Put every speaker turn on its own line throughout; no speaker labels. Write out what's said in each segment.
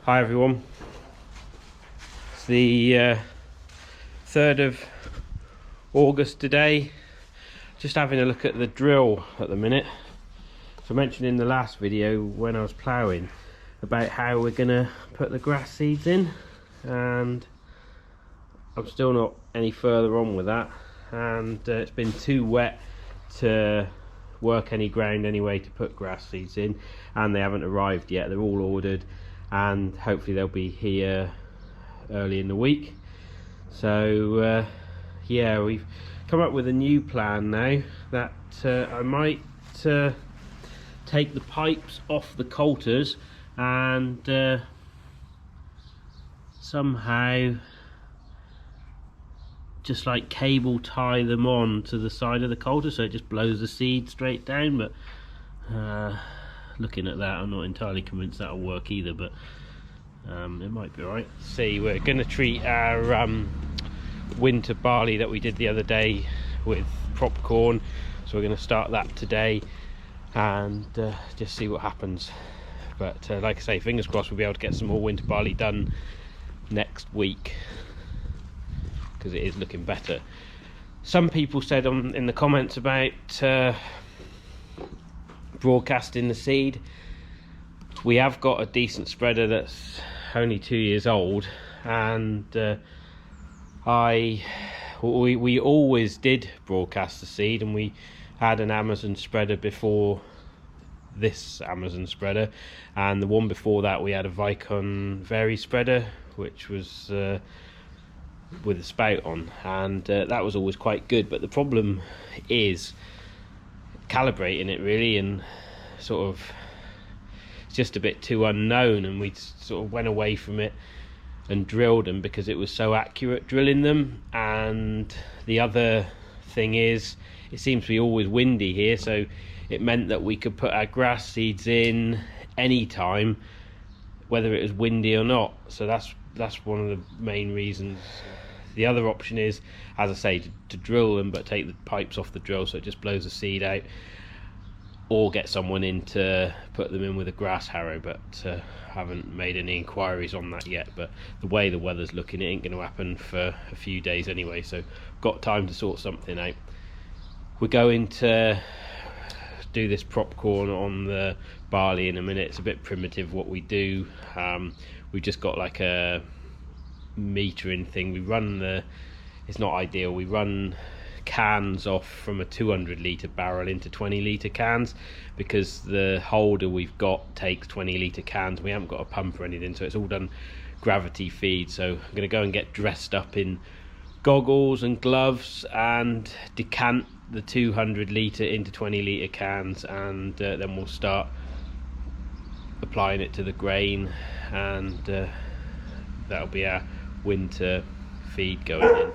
Hi everyone, it's the 3rd of August today. Just having a look at the drill at the minute. So I mentioned in the last video when I was ploughing about how we're going to put the grass seeds in, and I'm still not any further on with that, and it's been too wet to work any ground anyway to put grass seeds in, and they haven't arrived yet. They're all ordered and hopefully they'll be here early in the week. So yeah, we've come up with a new plan now that I might take the pipes off the coulters and somehow just like cable tie them on to the side of the coulter so it just blows the seed straight down. But looking at that, I'm not entirely convinced that'll work either, but it might be alright. See, we're going to treat our winter barley that we did the other day with Propcorn, so we're going to start that today and just see what happens. But like I say, fingers crossed we'll be able to get some more winter barley done next week, because it is looking better. Some people said in the comments about broadcasting the seed. We have got a decent spreader that's only 2 years old, and we always did broadcast the seed, and we had an Amazon spreader before this Amazon spreader, and the one before that we had a Vicon Vary spreader, which was with a spout on, and that was always quite good. But the problem is calibrating it really, and sort of it's just a bit too unknown, and we sort of went away from it and drilled them because it was so accurate drilling them. And the other thing is, it seems to be always windy here, so it meant that we could put our grass seeds in any time, whether it was windy or not. So that's one of the main reasons. The other option is, as I say, to drill them but take the pipes off the drill so it just blows the seed out, or get someone in to put them in with a grass harrow, but haven't made any inquiries on that yet. But the way the weather's looking, it ain't going to happen for a few days anyway, so got time to sort something out. We're going to do this Propcorn on the barley in a minute. It's a bit primitive what we do. We've just got like a metering thing. We run it's not ideal, we run cans off from a 200 litre barrel into 20 litre cans, because the holder we've got takes 20 litre cans. We haven't got a pump or anything, so it's all done gravity feed. So I'm going to go and get dressed up in goggles and gloves and decant the 200 litre into 20 litre cans, and then we'll start applying it to the grain, and that'll be our winter feed going in.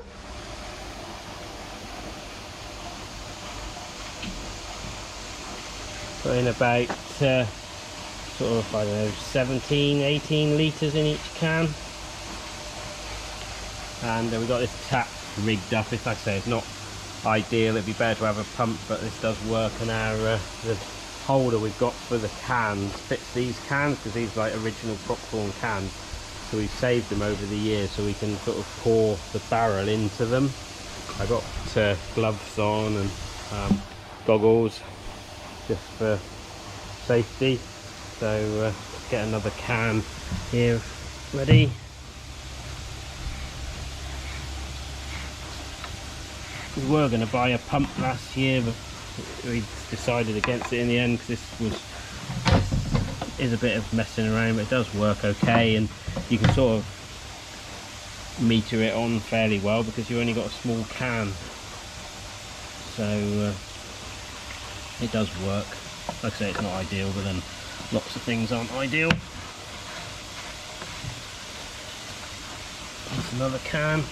Put in about sort of, I don't know, 17-18 litres in each can, and we've got this tap rigged up. It's like I say, it's not ideal, it'd be better to have a pump, but this does work. And our the holder we've got for the cans fits these cans, because these are like original Propcorn cans, so we've saved them over the years so we can sort of pour the barrel into them. I got gloves on and goggles just for safety. So let's get another can here ready. We were going to buy a pump last year, but we decided against it in the end, because this is a bit of messing around, but it does work okay, and you can sort of meter it on fairly well because you've only got a small can. So it does work. Like I say, it's not ideal, but then lots of things aren't ideal. There's another can.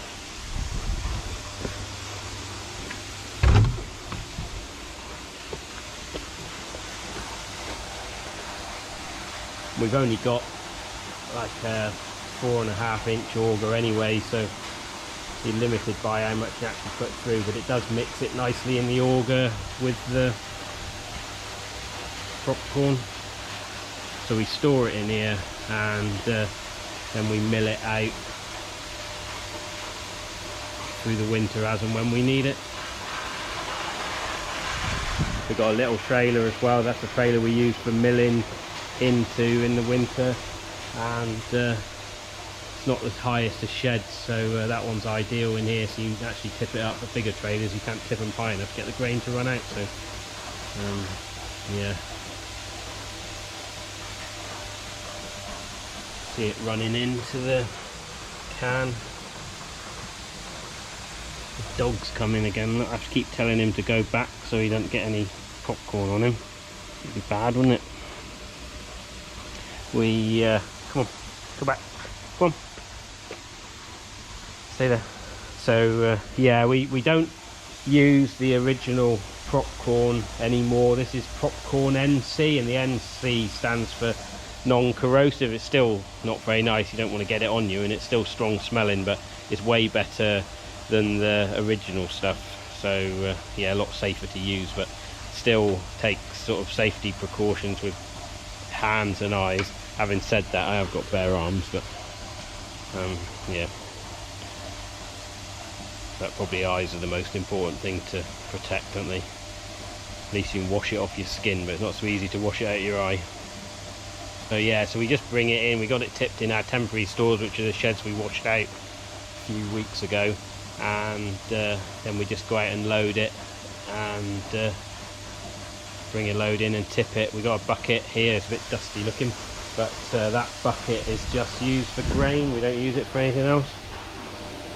We've only got like a 4.5 inch auger anyway, so you're limited by how much you actually put through, but it does mix it nicely in the auger with the Propcorn. So we store it in here and then we mill it out through the winter as and when we need it. We've got a little trailer as well. That's the trailer we use for milling into in the winter, and it's not as high as the sheds, so that one's ideal in here, so you can actually tip it up. For bigger trailers you can't tip them high enough to get the grain to run out, so yeah. See it running into the can. The dog's coming again. Look, I have to keep telling him to go back so he doesn't get any popcorn on him. It'd be bad, wouldn't it? We come on, go back, come on, stay there. So yeah, we don't use the original Propcorn anymore. This is Propcorn NC, and the NC stands for non-corrosive. It's still not very nice, you don't want to get it on you, and it's still strong smelling, but it's way better than the original stuff. So yeah, a lot safer to use, but still takes sort of safety precautions with hands and eyes. Having said that, I have got bare arms, but yeah, but probably eyes are the most important thing to protect, don't they? At least you can wash it off your skin, but it's not so easy to wash it out of your eye. So yeah, so we just bring it in. We got it tipped in our temporary stores, which are the sheds we washed out a few weeks ago, and then we just go out and load it, and bring a load in and tip it. We got a bucket here, it's a bit dusty looking, but that bucket is just used for grain. We don't use it for anything else.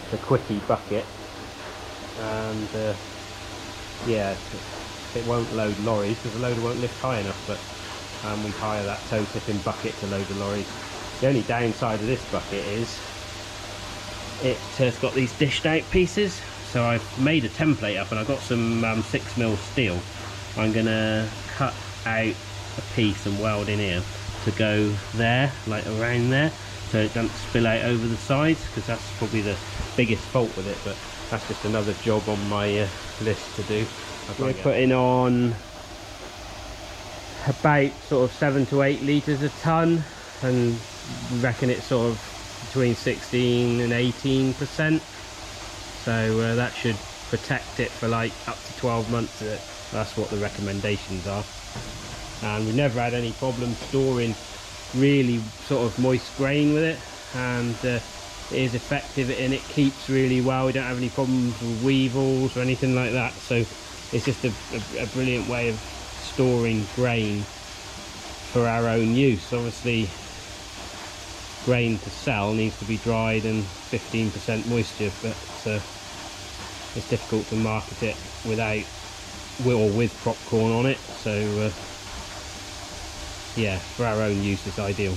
It's a quickie bucket, and yeah, it won't load lorries because the loader won't lift high enough, but we hire that toe tipping bucket to load the lorries. The only downside of this bucket is it's got these dished out pieces, so I've made a template up, and I've got some 6mm steel. I'm gonna cut out a piece and weld in here to go there, like around there, so it doesn't spill out over the sides, because that's probably the biggest fault with it. But that's just another job on my list to do. We're putting on about sort of 7 to 8 litres a tonne, and we reckon it's sort of between 16 and 18%, so that should protect it for like up to 12 months. That's what the recommendations are, and we've never had any problems storing really sort of moist grain with it, and it is effective and it keeps really well. We don't have any problems with weevils or anything like that, so it's just a brilliant way of storing grain for our own use. Obviously grain to sell needs to be dried and 15% moisture, but it's difficult to market it without or with Propcorn on it, so yeah, for our own use it's ideal.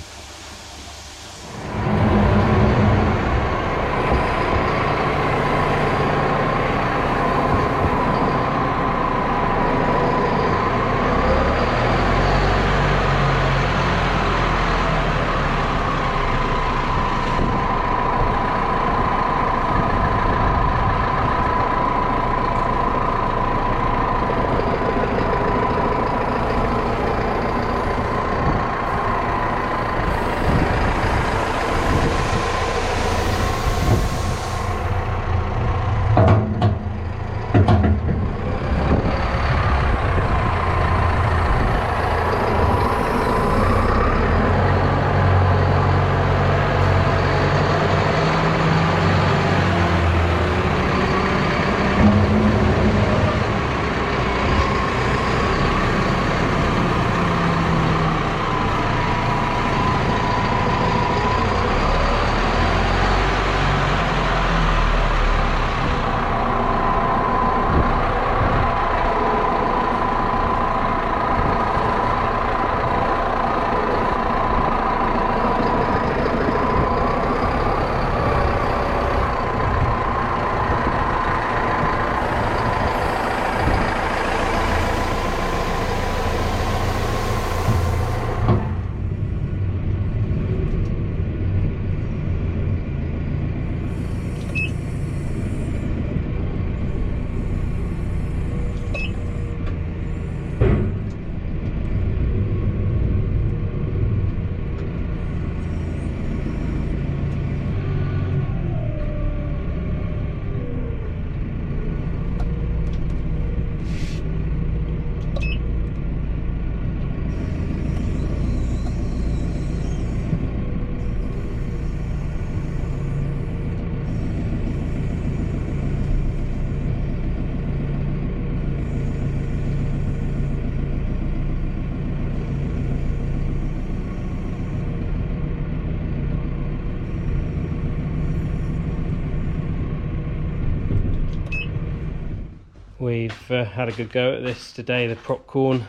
We've had a good go at this today, the Propcorn,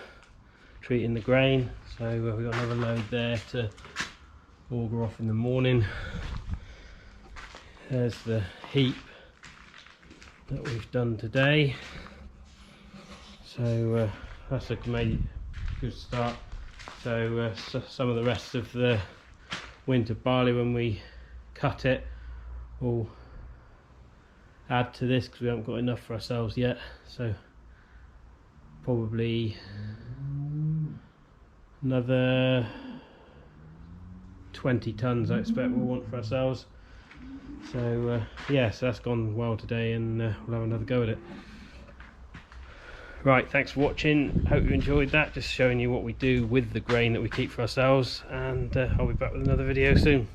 treating the grain. So we've got another load there to auger off in the morning. There's the heap that we've done today. So that's a good start. So some of the rest of the winter barley, when we cut it, we'll add to this because we haven't got enough for ourselves yet. So probably another 20 tons I expect we'll want for ourselves. So yeah, so that's gone well today, and we'll have another go at it. Right, thanks for watching. Hope you enjoyed that, just showing you what we do with the grain that we keep for ourselves, and I'll be back with another video soon.